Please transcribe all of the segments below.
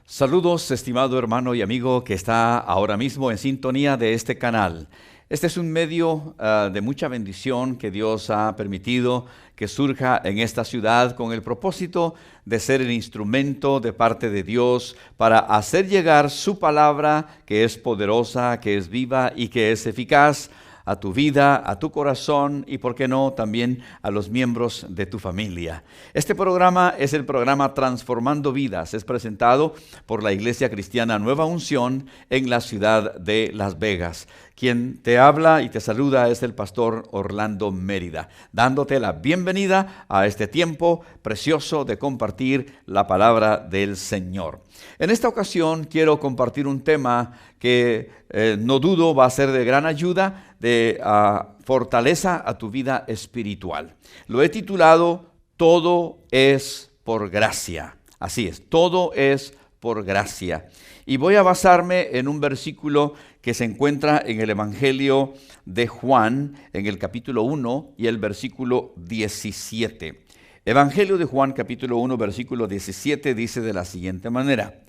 Saludos, estimado hermano y amigo que está ahora mismo en sintonía de este canal. Este es un medio de mucha bendición que Dios ha permitido que surja en esta ciudad con el propósito de ser el instrumento de parte de Dios para hacer llegar su palabra, que es poderosa, que es viva y que es eficaz, a tu vida, a tu corazón y, por qué no, también a los miembros de tu familia. Este programa es el programa Transformando Vidas. Es presentado por la Iglesia Cristiana Nueva Unción en la ciudad de Las Vegas. Quien te habla y te saluda es el pastor Orlando Mérida, dándote la bienvenida a este tiempo precioso de compartir la palabra del Señor. En esta ocasión quiero compartir un tema que no dudo va a ser de gran ayuda, de fortaleza a tu vida espiritual. Lo he titulado Todo es por gracia. Así es, todo es por gracia. Y voy a basarme en un versículo que se encuentra en el Evangelio de Juan, en el capítulo 1 y el versículo 17. Evangelio de Juan, capítulo 1, versículo 17, dice de la siguiente manera: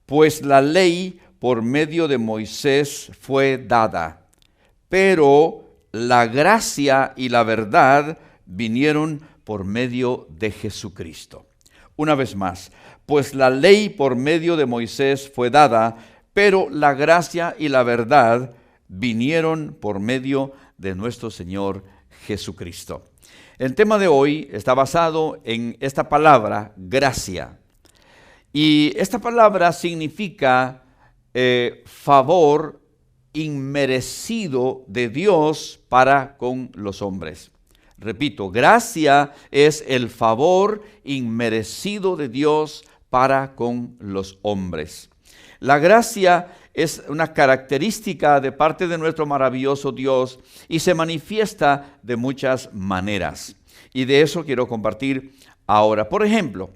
Pues la ley por medio de Moisés fue dada, pero la gracia y la verdad vinieron por medio de Jesucristo. Una vez más, pues la ley por medio de Moisés fue dada, pero la gracia y la verdad vinieron por medio de nuestro Señor Jesucristo. El tema de hoy está basado en esta palabra, gracia. Y esta palabra significa favor inmerecido de Dios para con los hombres. Repito, gracia es el favor inmerecido de Dios para con los hombres. La gracia es una característica de parte de nuestro maravilloso Dios y se manifiesta de muchas maneras. Y de eso quiero compartir ahora. Por ejemplo,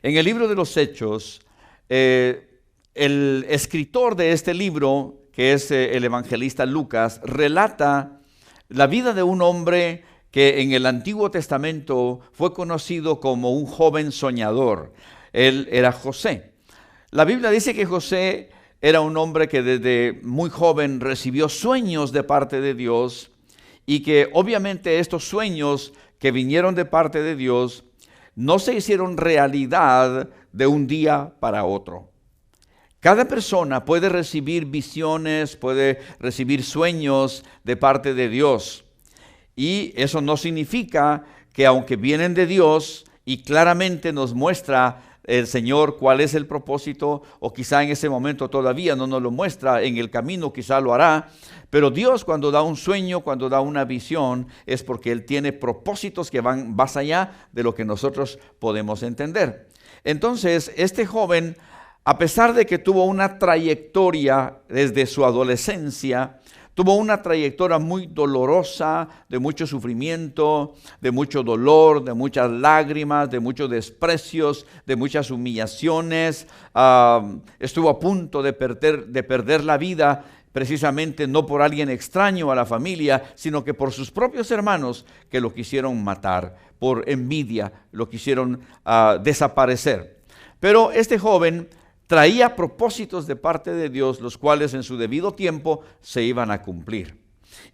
en el libro de los Hechos, el escritor de este libro, que es el evangelista Lucas, relata la vida de un hombre que en el Antiguo Testamento fue conocido como un joven soñador. Él era José. La Biblia dice que José era un hombre que desde muy joven recibió sueños de parte de Dios y que obviamente estos sueños que vinieron de parte de Dios no se hicieron realidad de un día para otro. Cada persona puede recibir visiones, puede recibir sueños de parte de Dios. Y eso no significa que aunque vienen de Dios y claramente nos muestra el Señor cuál es el propósito, o quizá en ese momento todavía no nos lo muestra, en el camino quizá lo hará, pero Dios cuando da un sueño, cuando da una visión, es porque Él tiene propósitos que van más allá de lo que nosotros podemos entender. Entonces, este joven, a pesar de que tuvo una trayectoria desde su adolescencia, tuvo una trayectoria muy dolorosa, de mucho sufrimiento, de mucho dolor, de muchas lágrimas, de muchos desprecios, de muchas humillaciones. Estuvo a punto de perder la vida, precisamente no por alguien extraño a la familia, sino que por sus propios hermanos que lo quisieron matar, por envidia lo quisieron desaparecer. Pero este joven traía propósitos de parte de Dios, los cuales en su debido tiempo se iban a cumplir.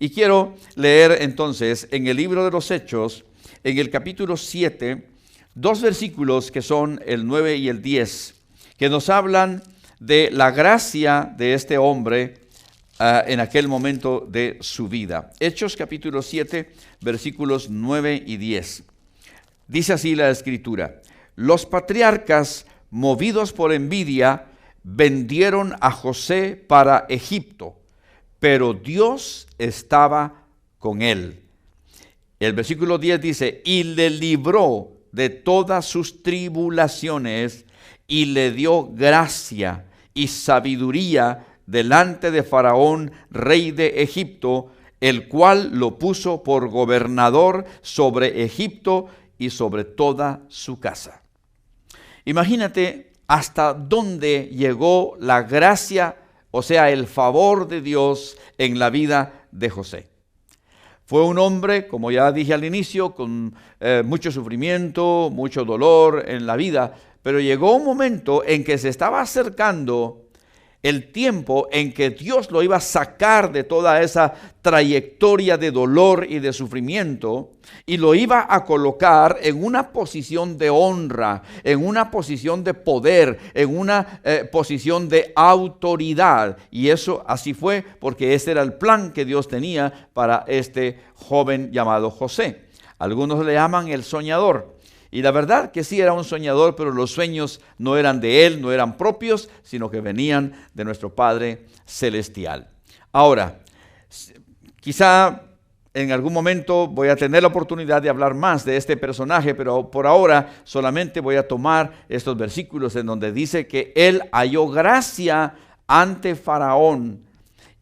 Y quiero leer entonces en el libro de los Hechos, en el capítulo 7, dos versículos que son el 9 y el 10, que nos hablan de la gracia de este hombre en aquel momento de su vida. Hechos capítulo 7, versículos 9 y 10. Dice así la Escritura: Los patriarcas, movidos por envidia, vendieron a José para Egipto, pero Dios estaba con él. El versículo 10 dice: y le libró de todas sus tribulaciones y le dio gracia y sabiduría delante de Faraón, rey de Egipto, el cual lo puso por gobernador sobre Egipto y sobre toda su casa. Imagínate hasta dónde llegó la gracia, o sea, el favor de Dios en la vida de José. Fue un hombre, como ya dije al inicio, con mucho sufrimiento, mucho dolor en la vida, pero llegó un momento en que se estaba acercando el tiempo en que Dios lo iba a sacar de toda esa trayectoria de dolor y de sufrimiento y lo iba a colocar en una posición de honra, en una posición de poder, en una posición de autoridad. Y eso así fue porque ese era el plan que Dios tenía para este joven llamado José. Algunos le llaman el soñador. Y la verdad que sí era un soñador, pero los sueños no eran de él, no eran propios, sino que venían de nuestro Padre Celestial. Ahora, quizá en algún momento voy a tener la oportunidad de hablar más de este personaje, pero por ahora solamente voy a tomar estos versículos en donde dice que él halló gracia ante Faraón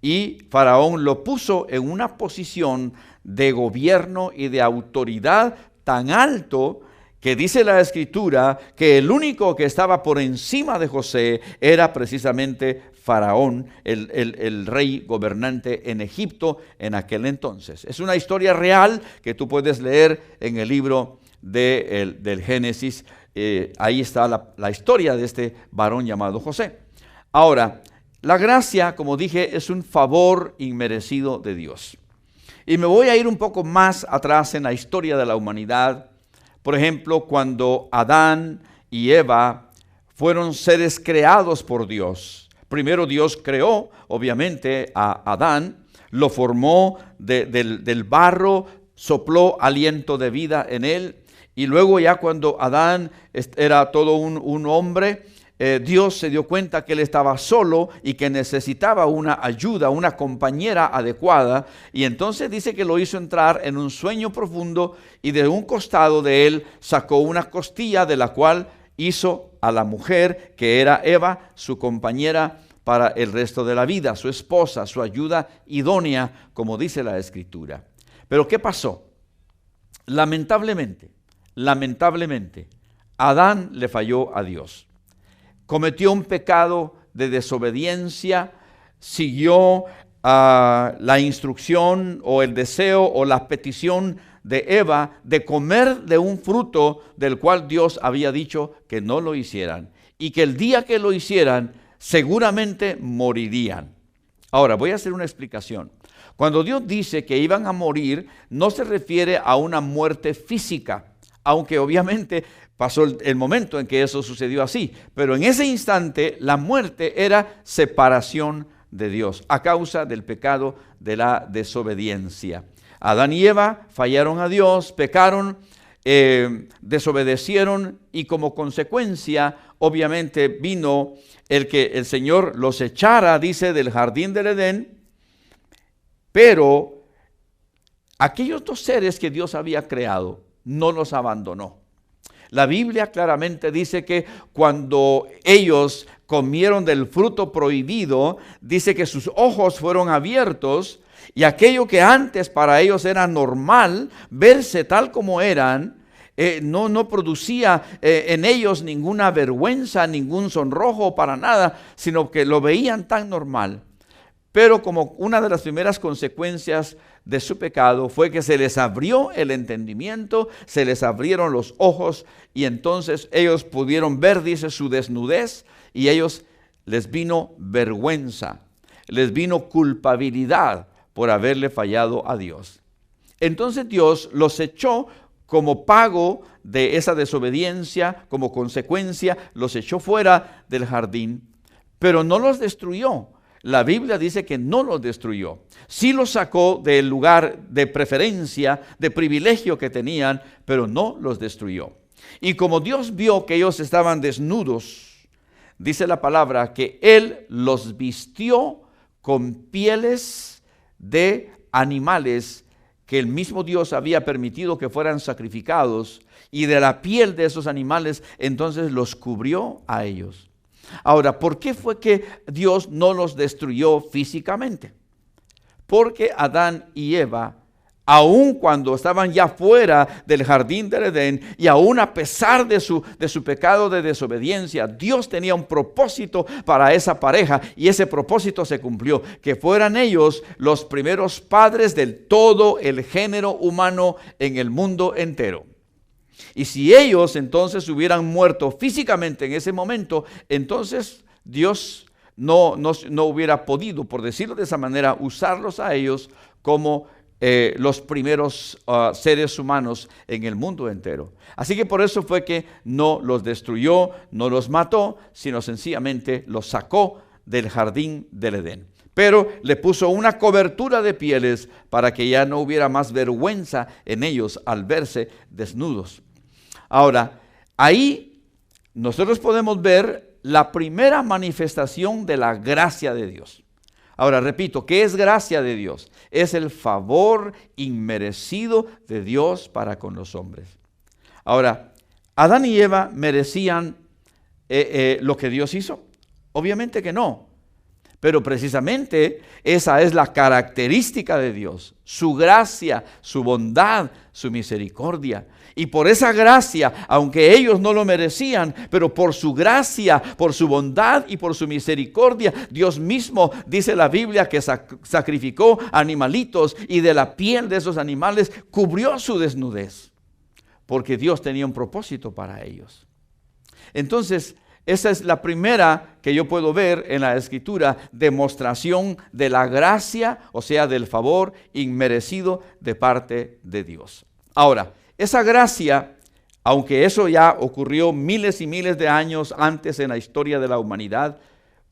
y Faraón lo puso en una posición de gobierno y de autoridad tan alto que dice la Escritura que el único que estaba por encima de José era precisamente Faraón, el rey gobernante en Egipto en aquel entonces. Es una historia real que tú puedes leer en el libro del Génesis. Ahí está la historia de este varón llamado José. Ahora, la gracia, como dije, es un favor inmerecido de Dios. Y me voy a ir un poco más atrás en la historia de la humanidad. Por ejemplo, cuando Adán y Eva fueron seres creados por Dios. Primero Dios creó, obviamente, a Adán, lo formó del barro, sopló aliento de vida en él. Y luego ya cuando Adán era todo un hombre, Dios se dio cuenta que él estaba solo y que necesitaba una ayuda, una compañera adecuada. Y entonces dice que lo hizo entrar en un sueño profundo y de un costado de él sacó una costilla de la cual hizo a la mujer que era Eva, su compañera para el resto de la vida, su esposa, su ayuda idónea, como dice la Escritura. Pero ¿qué pasó? Lamentablemente, Adán le falló a Dios. Cometió un pecado de desobediencia, siguió la instrucción o el deseo o la petición de Eva de comer de un fruto del cual Dios había dicho que no lo hicieran y que el día que lo hicieran seguramente morirían. Ahora voy a hacer una explicación. Cuando Dios dice que iban a morir, no se refiere a una muerte física, aunque obviamente pasó el momento en que eso sucedió así, pero en ese instante la muerte era separación de Dios a causa del pecado de la desobediencia. Adán y Eva fallaron a Dios, pecaron, desobedecieron y como consecuencia obviamente vino el que el Señor los echara, dice, del jardín del Edén, pero aquellos dos seres que Dios había creado no los abandonó. La Biblia claramente dice que cuando ellos comieron del fruto prohibido, dice que sus ojos fueron abiertos y aquello que antes para ellos era normal, verse tal como eran, no producía en ellos ninguna vergüenza, ningún sonrojo para nada, sino que lo veían tan normal. Pero como una de las primeras consecuencias de su pecado fue que se les abrió el entendimiento, se les abrieron los ojos y entonces ellos pudieron ver, dice, su desnudez y ellos les vino vergüenza, les vino culpabilidad por haberle fallado a Dios. Entonces Dios los echó como pago de esa desobediencia, como consecuencia, los echó fuera del jardín, pero no los destruyó. La Biblia dice que no los destruyó. Sí los sacó del lugar de preferencia, de privilegio que tenían, pero no los destruyó. Y como Dios vio que ellos estaban desnudos, dice la palabra que Él los vistió con pieles de animales que el mismo Dios había permitido que fueran sacrificados, y de la piel de esos animales entonces los cubrió a ellos. Ahora, ¿por qué fue que Dios no los destruyó físicamente? Porque Adán y Eva Aun cuando estaban ya fuera del jardín del Edén, y aun a pesar de su pecado de desobediencia, Dios tenía un propósito para esa pareja, y ese propósito se cumplió, que fueran ellos los primeros padres de todo el género humano en el mundo entero. Y si ellos entonces hubieran muerto físicamente en ese momento, entonces Dios no hubiera podido, por decirlo de esa manera, usarlos a ellos como los primeros seres humanos en el mundo entero. Así que por eso fue que no los destruyó, no los mató, sino sencillamente los sacó del jardín del Edén. Pero le puso una cobertura de pieles para que ya no hubiera más vergüenza en ellos al verse desnudos. Ahora, ahí nosotros podemos ver la primera manifestación de la gracia de Dios. Ahora, repito, ¿qué es gracia de Dios? Es el favor inmerecido de Dios para con los hombres. Ahora, ¿Adán y Eva merecían lo que Dios hizo? Obviamente que no. Pero precisamente esa es la característica de Dios, su gracia, su bondad, su misericordia. Y por esa gracia, aunque ellos no lo merecían, pero por su gracia, por su bondad y por su misericordia, Dios mismo, dice la Biblia, que sacrificó animalitos y de la piel de esos animales cubrió su desnudez, porque Dios tenía un propósito para ellos. Entonces, esa es la primera que yo puedo ver en la Escritura, demostración de la gracia, o sea, del favor inmerecido de parte de Dios. Ahora, esa gracia, aunque eso ya ocurrió miles y miles de años antes en la historia de la humanidad,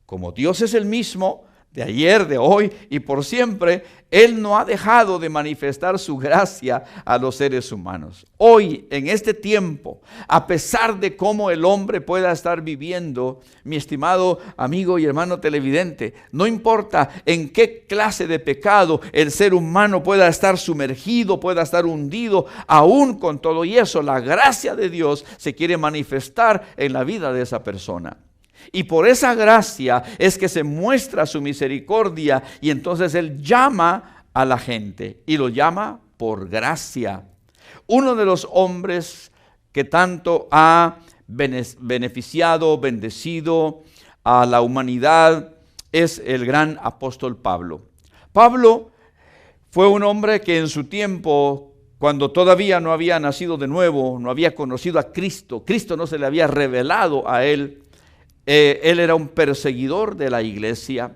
como Dios es el mismo, de ayer, de hoy y por siempre, Él no ha dejado de manifestar su gracia a los seres humanos. Hoy, en este tiempo, a pesar de cómo el hombre pueda estar viviendo, mi estimado amigo y hermano televidente, no importa en qué clase de pecado el ser humano pueda estar sumergido, pueda estar hundido, aún con todo y eso, la gracia de Dios se quiere manifestar en la vida de esa persona. Y por esa gracia es que se muestra su misericordia, y entonces Él llama a la gente y lo llama por gracia. Uno de los hombres que tanto ha beneficiado, bendecido a la humanidad es el gran apóstol Pablo. Pablo fue un hombre que en su tiempo, cuando todavía no había nacido de nuevo, no había conocido a Cristo, Cristo no se le había revelado a él. Él era un perseguidor de la iglesia.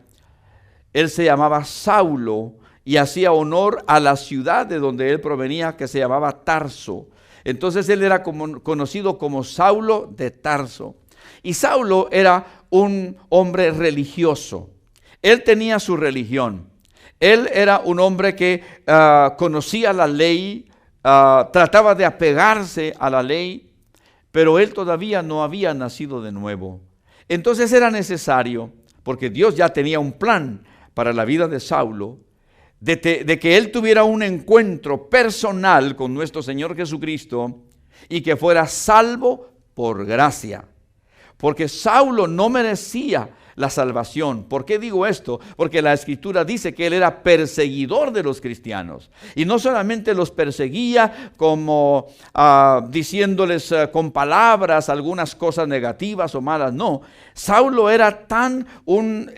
Él se llamaba Saulo y hacía honor a la ciudad de donde él provenía, que se llamaba Tarso. Entonces él era conocido como Saulo de Tarso. Y Saulo era un hombre religioso. Él tenía su religión. Él era un hombre que conocía la ley, trataba de apegarse a la ley, pero él todavía no había nacido de nuevo. Entonces era necesario, porque Dios ya tenía un plan para la vida de Saulo, de que él tuviera un encuentro personal con nuestro Señor Jesucristo y que fuera salvo por gracia. Porque Saulo no merecía la salvación. ¿Por qué digo esto? Porque la Escritura dice que él era perseguidor de los cristianos. Y no solamente los perseguía como diciéndoles con palabras algunas cosas negativas o malas. No, Saulo era tan un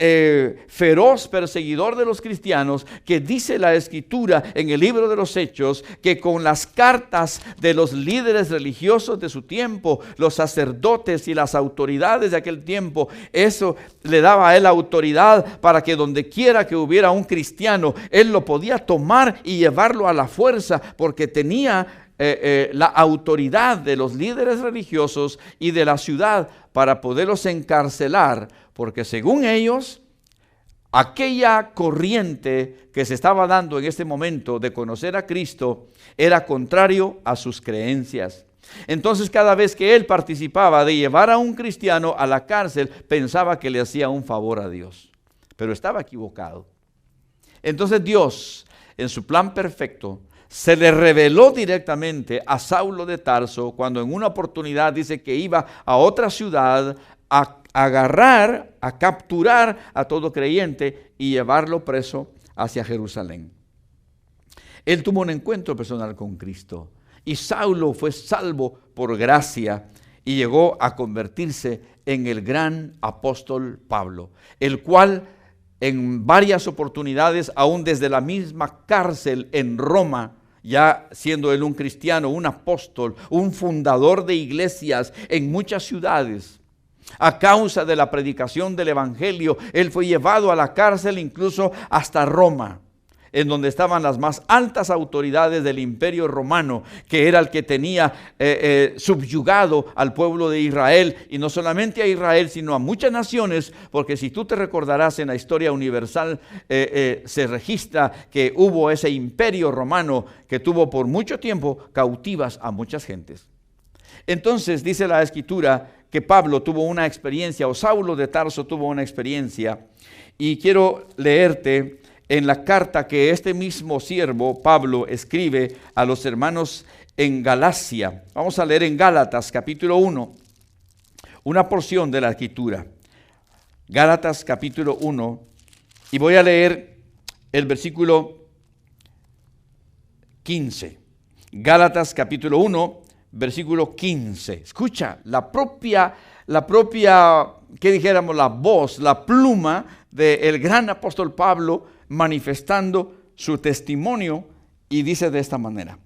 feroz perseguidor de los cristianos que dice la Escritura en el libro de los Hechos que con las cartas de los líderes religiosos de su tiempo, los sacerdotes y las autoridades de aquel tiempo, eso le daba a él autoridad para que donde quiera que hubiera un cristiano, él lo podía tomar y llevarlo a la fuerza, porque tenía la autoridad de los líderes religiosos y de la ciudad para poderlos encarcelar, porque según ellos, aquella corriente que se estaba dando en este momento de conocer a Cristo era contrario a sus creencias. Entonces cada vez que él participaba de llevar a un cristiano a la cárcel, pensaba que le hacía un favor a Dios, pero estaba equivocado. Entonces Dios, en su plan perfecto, se le reveló directamente a Saulo de Tarso cuando en una oportunidad dice que iba a otra ciudad a agarrar, a capturar a todo creyente y llevarlo preso hacia Jerusalén. Él tuvo un encuentro personal con Cristo. Y Saulo fue salvo por gracia y llegó a convertirse en el gran apóstol Pablo, el cual en varias oportunidades, aún desde la misma cárcel en Roma, ya siendo él un cristiano, un apóstol, un fundador de iglesias en muchas ciudades, a causa de la predicación del evangelio, él fue llevado a la cárcel, incluso hasta Roma, en donde estaban las más altas autoridades del imperio romano, que era el que tenía subyugado al pueblo de Israel, y no solamente a Israel, sino a muchas naciones, porque si tú te recordarás en la historia universal, se registra que hubo ese imperio romano que tuvo por mucho tiempo cautivas a muchas gentes. Entonces dice la Escritura que Pablo tuvo una experiencia, o Saulo de Tarso tuvo una experiencia, y quiero leerte en la carta que este mismo siervo, Pablo, escribe a los hermanos en Galacia. Vamos a leer en Gálatas capítulo 1, una porción de la Escritura. Gálatas capítulo 1, y voy a leer el versículo 15. Gálatas capítulo 1, versículo 15. Escucha, la propia, ¿qué dijéramos? La voz, la pluma del gran apóstol Pablo, manifestando su testimonio, y dice de esta manera: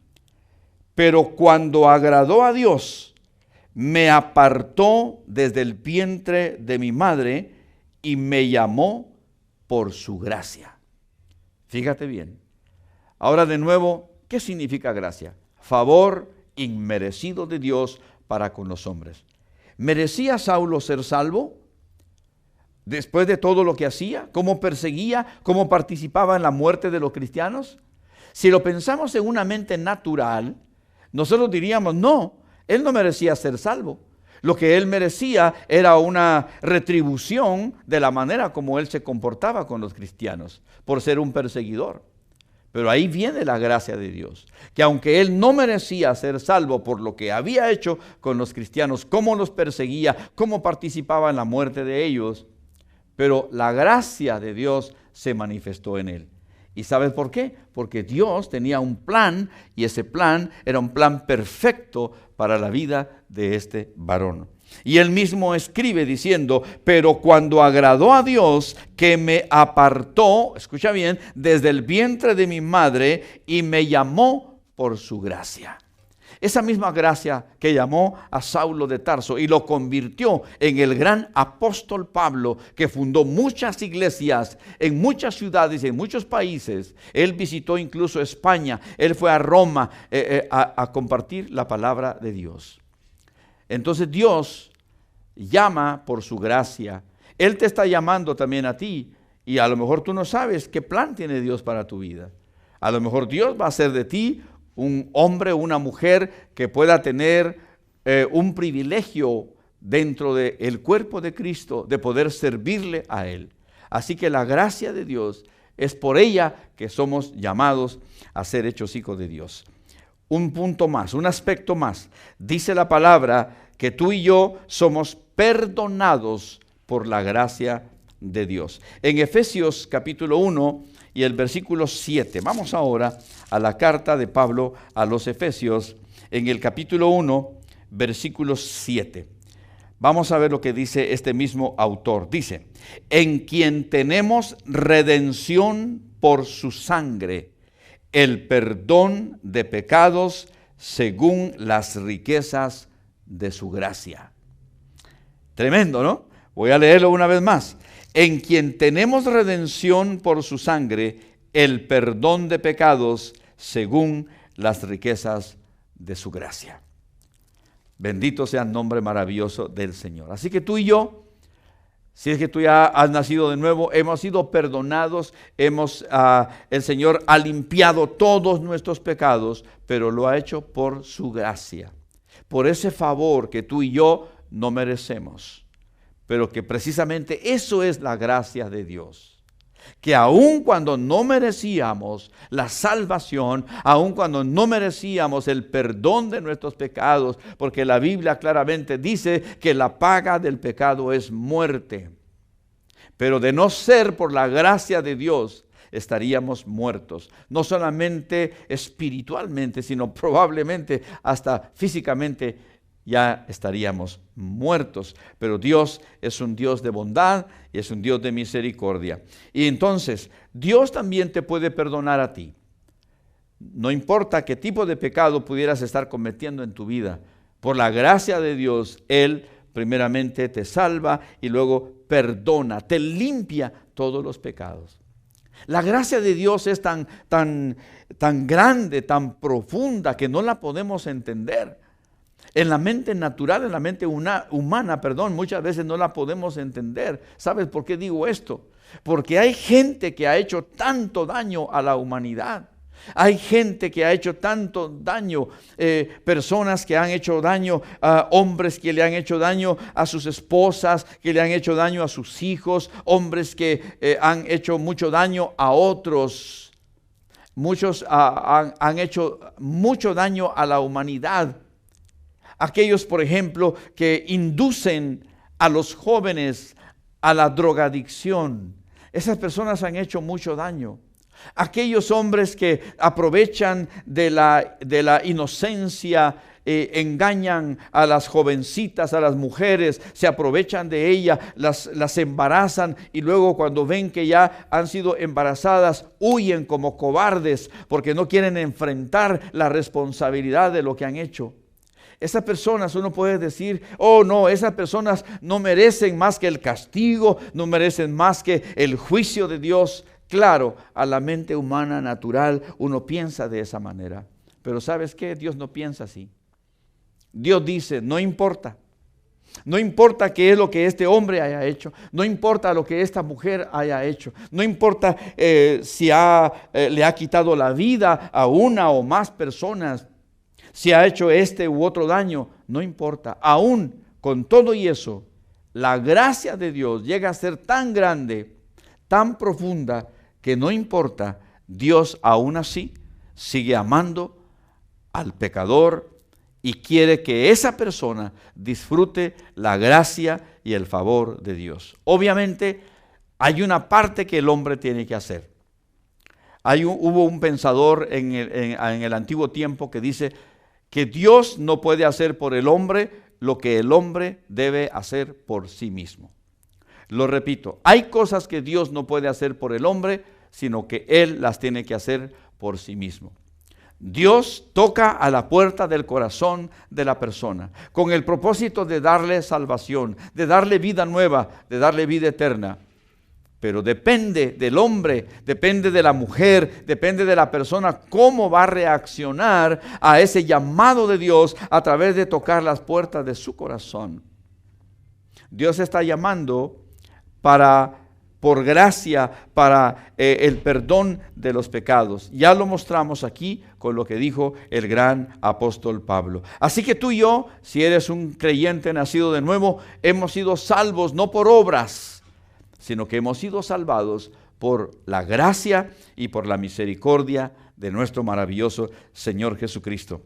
pero cuando agradó a Dios, me apartó desde el vientre de mi madre y me llamó por su gracia. Fíjate bien. Ahora de nuevo, ¿qué significa gracia? Favor inmerecido de Dios para con los hombres. ¿Merecía Saulo ser salvo? Después de todo lo que hacía, cómo perseguía, cómo participaba en la muerte de los cristianos. Si lo pensamos en una mente natural, nosotros diríamos, no, él no merecía ser salvo. Lo que él merecía era una retribución de la manera como él se comportaba con los cristianos, por ser un perseguidor. Pero ahí viene la gracia de Dios, que aunque él no merecía ser salvo por lo que había hecho con los cristianos, cómo los perseguía, cómo participaba en la muerte de ellos, pero la gracia de Dios se manifestó en él. ¿Y sabes por qué? Porque Dios tenía un plan, y ese plan era un plan perfecto para la vida de este varón. Y él mismo escribe diciendo: pero cuando agradó a Dios, que me apartó, escucha bien, desde el vientre de mi madre y me llamó por su gracia. Esa misma gracia que llamó a Saulo de Tarso y lo convirtió en el gran apóstol Pablo, que fundó muchas iglesias en muchas ciudades y en muchos países. Él visitó incluso España, él fue a Roma a compartir la palabra de Dios. Entonces Dios llama por su gracia. Él te está llamando también a ti, y a lo mejor tú no sabes qué plan tiene Dios para tu vida. A lo mejor Dios va a hacer de ti un hombre o una mujer que pueda tener un privilegio dentro del cuerpo de Cristo, de poder servirle a Él. Así que la gracia de Dios es por ella que somos llamados a ser hechos hijos de Dios. Un punto más, un aspecto más. Dice la palabra que tú y yo somos perdonados por la gracia de Dios. En Efesios capítulo 1 y el versículo 7. Vamos ahora a la carta de Pablo a los Efesios, en el capítulo 1, versículo 7. Vamos a ver lo que dice este mismo autor. Dice: en quien tenemos redención por su sangre, el perdón de pecados según las riquezas de su gracia. Tremendo, ¿no? Voy a leerlo una vez más. En quien tenemos redención por su sangre, el perdón de pecados según las riquezas de su gracia. Bendito sea el nombre maravilloso del Señor. Así que tú y yo, si es que tú ya has nacido de nuevo, hemos sido perdonados, el Señor ha limpiado todos nuestros pecados, pero lo ha hecho por su gracia, por ese favor que tú y yo no merecemos. Pero que precisamente eso es la gracia de Dios. Que aun cuando no merecíamos la salvación, aun cuando no merecíamos el perdón de nuestros pecados, porque la Biblia claramente dice que la paga del pecado es muerte. Pero de no ser por la gracia de Dios, estaríamos muertos. No solamente espiritualmente, sino probablemente hasta físicamente ya estaríamos muertos. Pero Dios es un Dios de bondad y es un Dios de misericordia. Y entonces, Dios también te puede perdonar a ti. No importa qué tipo de pecado pudieras estar cometiendo en tu vida. Por la gracia de Dios, Él primeramente te salva y luego perdona, te limpia todos los pecados. La gracia de Dios es tan grande, tan profunda, que no la podemos entender. En la mente natural, en la mente humana, muchas veces no la podemos entender. ¿Sabes por qué digo esto? Porque hay gente que ha hecho tanto daño a la humanidad. Hay gente que ha hecho tanto daño, personas que han hecho daño, hombres que le han hecho daño a sus esposas, que le han hecho daño a sus hijos, hombres que han hecho mucho daño a otros. Muchos han hecho mucho daño a la humanidad. Aquellos, por ejemplo, que inducen a los jóvenes a la drogadicción. Esas personas han hecho mucho daño. Aquellos hombres que aprovechan de la inocencia, engañan a las jovencitas, a las mujeres, se aprovechan de ellas, las embarazan y luego cuando ven que ya han sido embarazadas, huyen como cobardes porque no quieren enfrentar la responsabilidad de lo que han hecho. Esas personas, uno puede decir, oh no, esas personas no merecen más que el castigo, no merecen más que el juicio de Dios. Claro, a la mente humana natural uno piensa de esa manera. Pero ¿sabes qué? Dios no piensa así. Dios dice, no importa. No importa qué es lo que este hombre haya hecho. No importa lo que esta mujer haya hecho. No importa si le ha quitado la vida a una o más personas. Si ha hecho este u otro daño. No importa. Aún con todo y eso, la gracia de Dios llega a ser tan grande, tan profunda, que no importa, Dios aún así sigue amando al pecador y quiere que esa persona disfrute la gracia y el favor de Dios. Obviamente hay una parte que el hombre tiene que hacer. Hubo un pensador en el antiguo tiempo que dice que Dios no puede hacer por el hombre lo que el hombre debe hacer por sí mismo. Lo repito, hay cosas que Dios no puede hacer por el hombre, sino que Él las tiene que hacer por sí mismo. Dios toca a la puerta del corazón de la persona con el propósito de darle salvación, de darle vida nueva, de darle vida eterna. Pero depende del hombre, depende de la mujer, depende de la persona cómo va a reaccionar a ese llamado de Dios a través de tocar las puertas de su corazón. Dios está llamando por gracia, para el perdón de los pecados. Ya lo mostramos aquí con lo que dijo el gran apóstol Pablo. Así que tú y yo, si eres un creyente nacido de nuevo, hemos sido salvos no por obras, sino que hemos sido salvados por la gracia y por la misericordia de nuestro maravilloso Señor Jesucristo.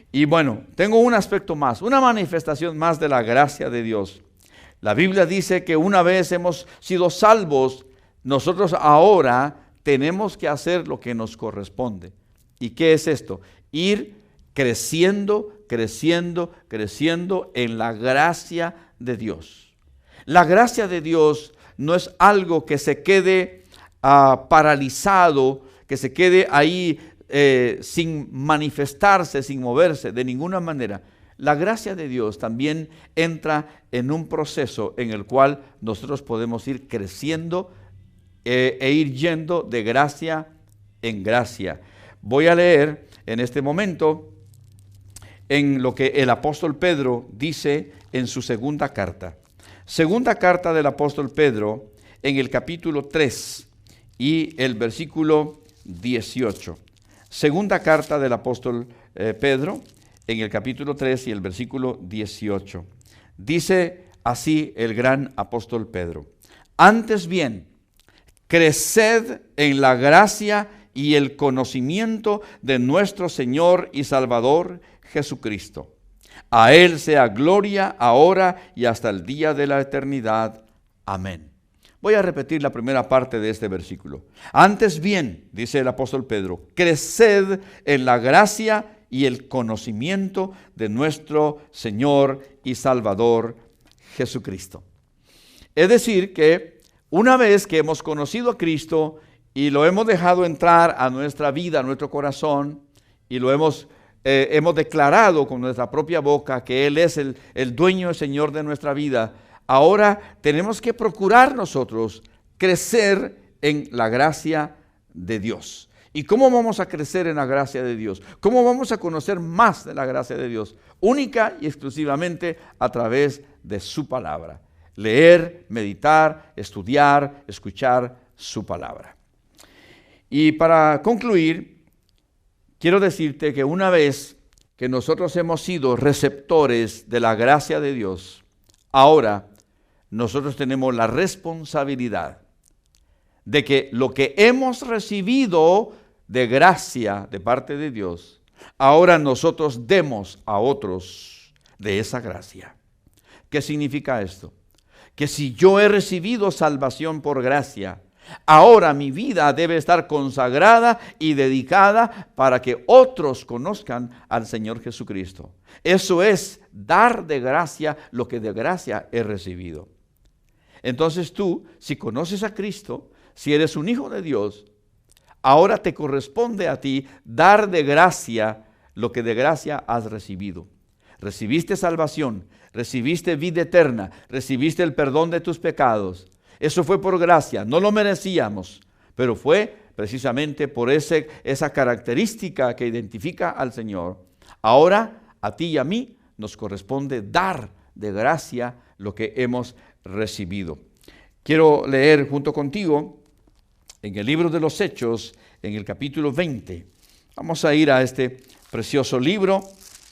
Y bueno, tengo un aspecto más, una manifestación más de la gracia de Dios. La Biblia dice que una vez hemos sido salvos, nosotros ahora tenemos que hacer lo que nos corresponde. ¿Y qué es esto? Ir creciendo en la gracia de Dios. La gracia de Dios no es algo que se quede paralizado, que se quede ahí sin manifestarse, sin moverse, de ninguna manera. La gracia de Dios también entra en un proceso en el cual nosotros podemos ir creciendo e ir yendo de gracia en gracia. Voy a leer en este momento en lo que el apóstol Pedro dice en su segunda carta. Segunda carta del apóstol Pedro en el capítulo 3 y el versículo 18. Segunda carta del apóstol Pedro en el capítulo 3 y el versículo 18. Dice así el gran apóstol Pedro: antes bien, creced en la gracia y el conocimiento de nuestro Señor y Salvador Jesucristo. A Él sea gloria ahora y hasta el día de la eternidad. Amén. Voy a repetir la primera parte de este versículo. Antes bien, dice el apóstol Pedro, creced en la gracia y el conocimiento de nuestro Señor y Salvador Jesucristo. Es decir, que una vez que hemos conocido a Cristo y lo hemos dejado entrar a nuestra vida, a nuestro corazón, y lo hemos declarado con nuestra propia boca que Él es el dueño, el Señor de nuestra vida, ahora tenemos que procurar nosotros crecer en la gracia de Dios. ¿Y cómo vamos a crecer en la gracia de Dios? ¿Cómo vamos a conocer más de la gracia de Dios? Única y exclusivamente a través de su palabra. Leer, meditar, estudiar, escuchar su palabra. Y para concluir, quiero decirte que una vez que nosotros hemos sido receptores de la gracia de Dios, ahora nosotros tenemos la responsabilidad de que lo que hemos recibido de gracia de parte de Dios, ahora nosotros demos a otros de esa gracia. ¿Qué significa esto? Que si yo he recibido salvación por gracia, ahora mi vida debe estar consagrada y dedicada para que otros conozcan al Señor Jesucristo. Eso es dar de gracia lo que de gracia he recibido. Entonces tú, si conoces a Cristo, si eres un hijo de Dios, ahora te corresponde a ti dar de gracia lo que de gracia has recibido. Recibiste salvación, recibiste vida eterna, recibiste el perdón de tus pecados. Eso fue por gracia, no lo merecíamos, pero fue precisamente por esa característica que identifica al Señor. Ahora a ti y a mí nos corresponde dar de gracia lo que hemos recibido. Quiero leer junto contigo en el libro de los Hechos, en el capítulo 20. Vamos a ir a este precioso libro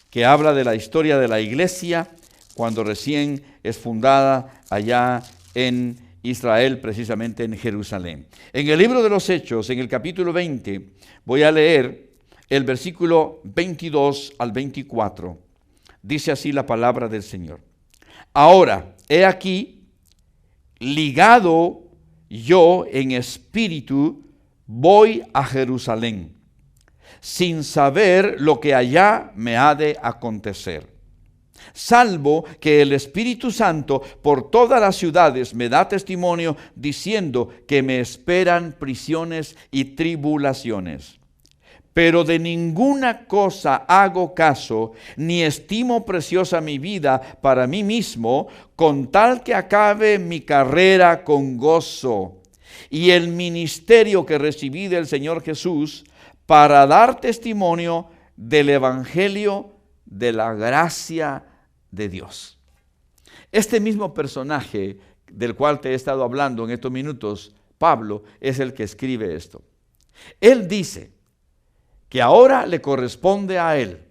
que habla de la historia de la iglesia cuando recién es fundada allá en Israel, precisamente en Jerusalén. En el libro de los Hechos, en el capítulo 20, voy a leer el versículo 22 al 24. Dice así la palabra del Señor. Ahora, he aquí, ligado yo en espíritu, voy a Jerusalén, sin saber lo que allá me ha de acontecer, salvo que el Espíritu Santo por todas las ciudades me da testimonio, diciendo que me esperan prisiones y tribulaciones. Pero de ninguna cosa hago caso, ni estimo preciosa mi vida para mí mismo, con tal que acabe mi carrera con gozo y el ministerio que recibí del Señor Jesús, para dar testimonio del evangelio de la gracia de Dios. Este mismo personaje del cual te he estado hablando en estos minutos, Pablo, es el que escribe esto. Él dice que ahora le corresponde a él,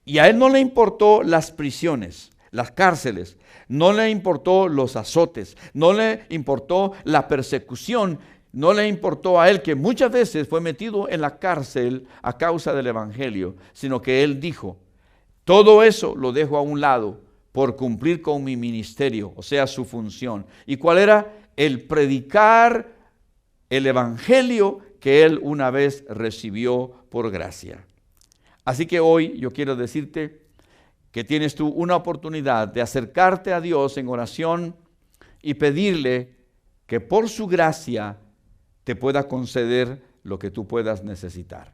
y a él no le importó las prisiones, las cárceles, no le importó los azotes, no le importó la persecución, no le importó a él que muchas veces fue metido en la cárcel a causa del evangelio, sino que él dijo, todo eso lo dejo a un lado por cumplir con mi ministerio, o sea, su función. ¿Y cuál era? El predicar el evangelio que él una vez recibió por gracia. Así que hoy yo quiero decirte que tienes tú una oportunidad de acercarte a Dios en oración y pedirle que por su gracia te pueda conceder lo que tú puedas necesitar.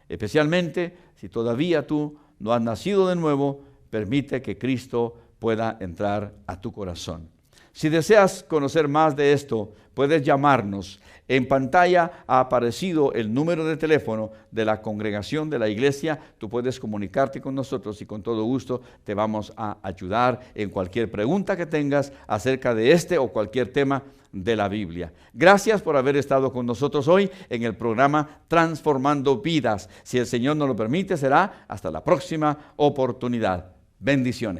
Especialmente si todavía tú no has nacido de nuevo, permite que Cristo pueda entrar a tu corazón. Si deseas conocer más de esto, puedes llamarnos. En pantalla ha aparecido el número de teléfono de la congregación de la iglesia. Tú puedes comunicarte con nosotros y con todo gusto te vamos a ayudar en cualquier pregunta que tengas acerca de este o cualquier tema de la Biblia. Gracias por haber estado con nosotros hoy en el programa Transformando Vidas. Si el Señor nos lo permite, será hasta la próxima oportunidad. Bendiciones.